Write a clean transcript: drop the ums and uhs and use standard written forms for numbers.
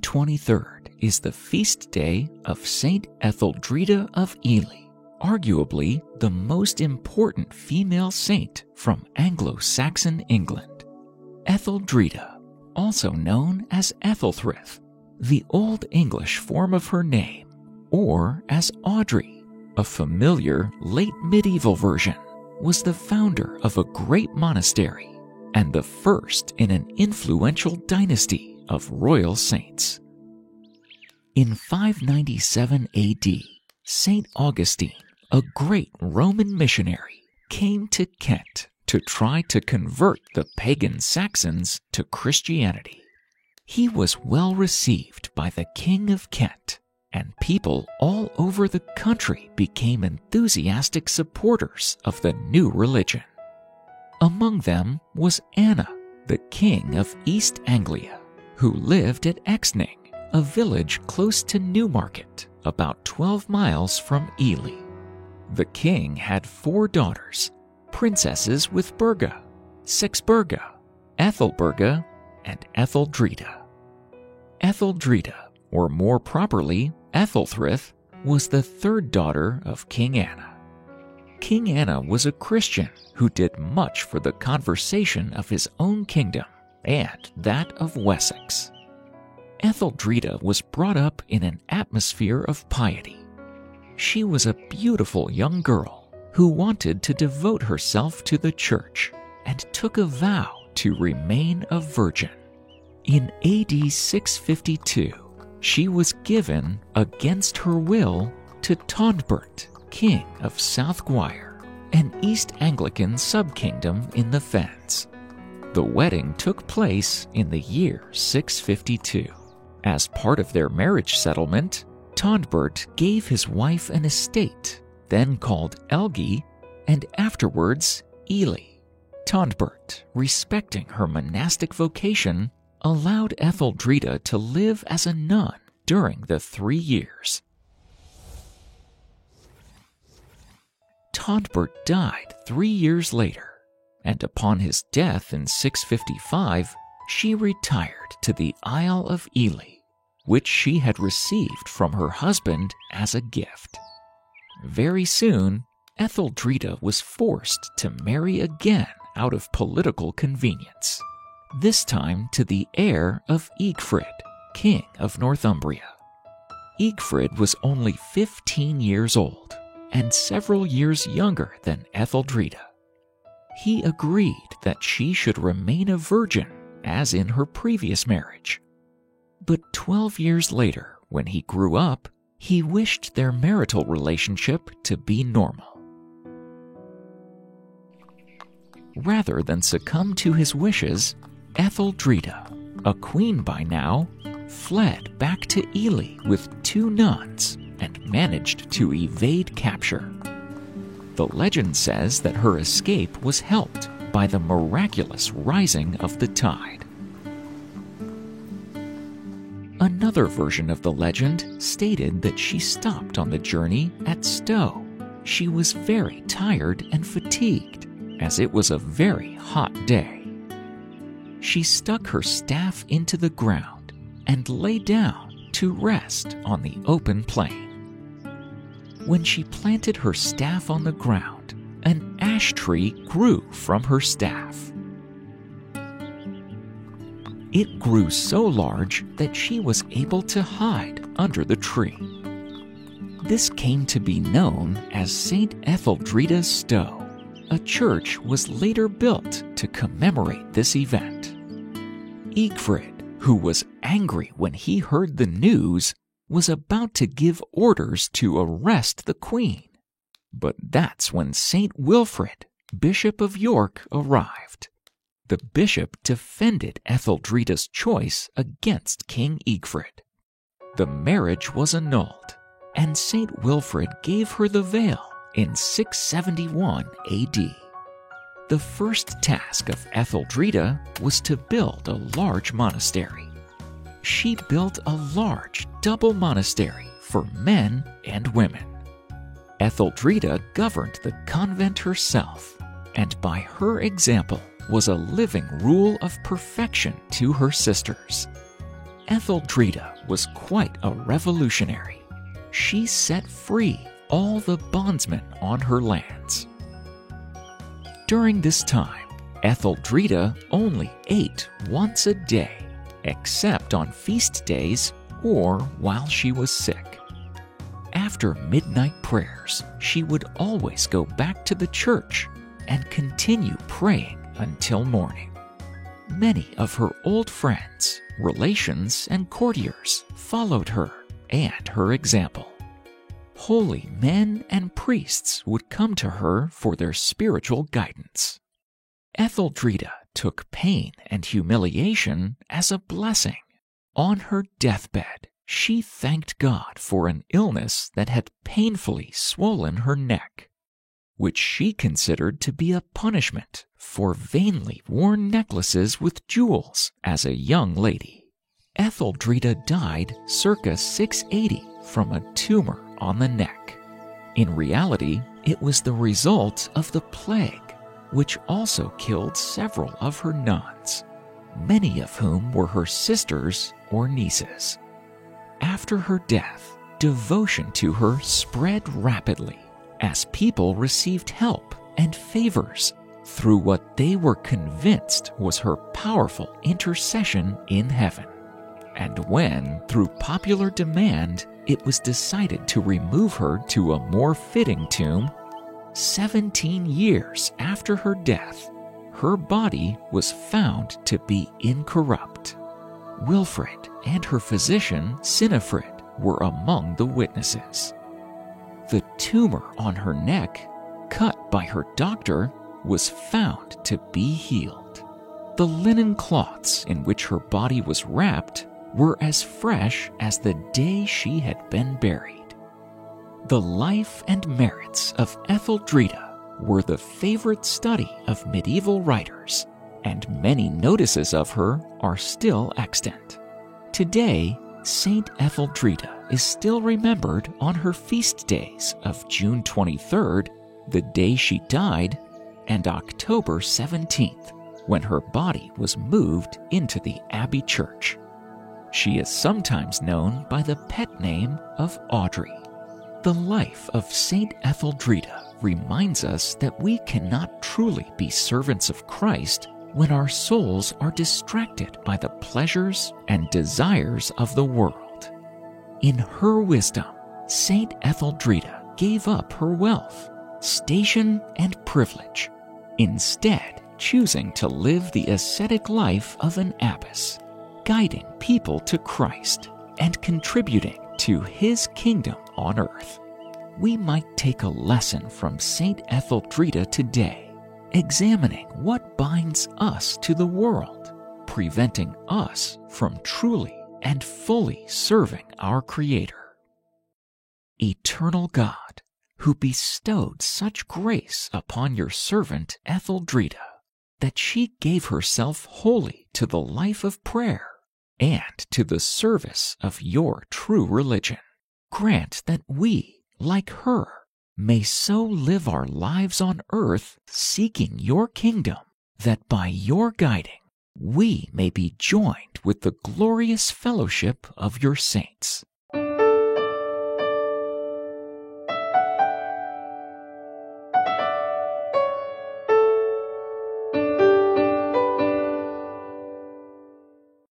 23rd is the feast day of Saint Etheldreda of Ely, arguably the most important female saint from Anglo-Saxon England. Etheldreda, also known as Ethelthryth, the Old English form of her name, or as Audrey, a familiar late medieval version, was the founder of a great monastery and the first in an influential dynasty of royal saints. In 597 AD, Saint Augustine, a great Roman missionary, came to Kent to try to convert the pagan Saxons to Christianity. He was well received by the King of Kent, and people all over the country became enthusiastic supporters of the new religion. Among them was Anna, the King of East Anglia, who lived at Exning, a village close to Newmarket, about 12 miles from Ely. The king had 4 daughters, princesses with Berga, Sexburga, Ethelberga, and Etheldreda. Etheldreda, or more properly, Ethelthryth, was the 3rd daughter of King Anna. King Anna was a Christian who did much for the conservation of his own kingdom and that of Wessex. Etheldreda was brought up in an atmosphere of piety. She was a beautiful young girl who wanted to devote herself to the church and took a vow to remain a virgin. In AD 652, she was given, against her will, to Tondbert, king of South Gwyer, an East Anglican subkingdom in the Fens. The wedding took place in the year 652. As part of their marriage settlement, Tondbert gave his wife an estate, then called Elgi, and afterwards Ely. Tondbert, respecting her monastic vocation, allowed Etheldreda to live as a nun during the 3 years. Tondbert died 3 years later, and upon his death in 655, she retired to the Isle of Ely, which she had received from her husband as a gift. Very soon, Etheldreda was forced to marry again out of political convenience, this time to the heir of Egfrid, king of Northumbria. Egfrid was only 15 years old and several years younger than Etheldreda. He agreed that she should remain a virgin, as in her previous marriage. But 12 years later, when he grew up, he wished their marital relationship to be normal. Rather than succumb to his wishes, Etheldreda, a queen by now, fled back to Ely with 2 nuns and managed to evade capture. The legend says that her escape was helped by the miraculous rising of the tide. Another version of the legend stated that she stopped on the journey at Stowe. She was very tired and fatigued, as it was a very hot day. She stuck her staff into the ground and lay down to rest on the open plain. When she planted her staff on the ground, an ash tree grew from her staff. It grew so large that she was able to hide under the tree. This came to be known as Saint Etheldreda's Stowe. A church was later built to commemorate this event. Egfrid, who was angry when he heard the news, was about to give orders to arrest the queen. But that's when Saint Wilfrid, Bishop of York, arrived. The bishop defended Etheldreda's choice against King Egfrid. The marriage was annulled, and Saint Wilfrid gave her the veil in 671 AD. The first task of Etheldreda was to build a large monastery. She built a large double monastery for men and women. Etheldreda governed the convent herself, and by her example was a living rule of perfection to her sisters. Etheldreda was quite a revolutionary. She set free all the bondsmen on her lands. During this time, Etheldreda only ate once a day, except on feast days or while she was sick. After midnight prayers, she would always go back to the church and continue praying until morning. Many of her old friends, relations, and courtiers followed her and her example. Holy men and priests would come to her for their spiritual guidance. Etheldreda took pain and humiliation as a blessing. On her deathbed, she thanked God for an illness that had painfully swollen her neck, which she considered to be a punishment for vainly worn necklaces with jewels as a young lady. Etheldreda died circa 680 from a tumor on the neck. In reality, it was the result of the plague, which also killed several of her nuns, many of whom were her sisters or nieces. After her death, devotion to her spread rapidly as people received help and favors through what they were convinced was her powerful intercession in heaven. And when, through popular demand, it was decided to remove her to a more fitting tomb, 17 years after her death, her body was found to be incorrupt. Wilfrid and her physician, Sinifrid, were among the witnesses. The tumor on her neck, cut by her doctor, was found to be healed. The linen cloths in which her body was wrapped were as fresh as the day she had been buried. The life and merits of Etheldreda were the favorite study of medieval writers, and many notices of her are still extant. Today, Saint Etheldreda is still remembered on her feast days of June 23rd, the day she died, and October 17th, when her body was moved into the Abbey Church. She is sometimes known by the pet name of Audrey. The life of Saint Etheldreda reminds us that we cannot truly be servants of Christ when our souls are distracted by the pleasures and desires of the world. In her wisdom, Saint Etheldreda gave up her wealth, station, and privilege, instead choosing to live the ascetic life of an abbess, guiding people to Christ and contributing to His kingdom on earth. We might take a lesson from Saint Etheldreda today, examining what binds us to the world, preventing us from truly and fully serving our Creator. Eternal God, who bestowed such grace upon your servant Etheldreda, that she gave herself wholly to the life of prayer and to the service of your true religion, grant that we, like her, may so live our lives on earth seeking your kingdom, that by your guiding we may be joined with the glorious fellowship of your saints.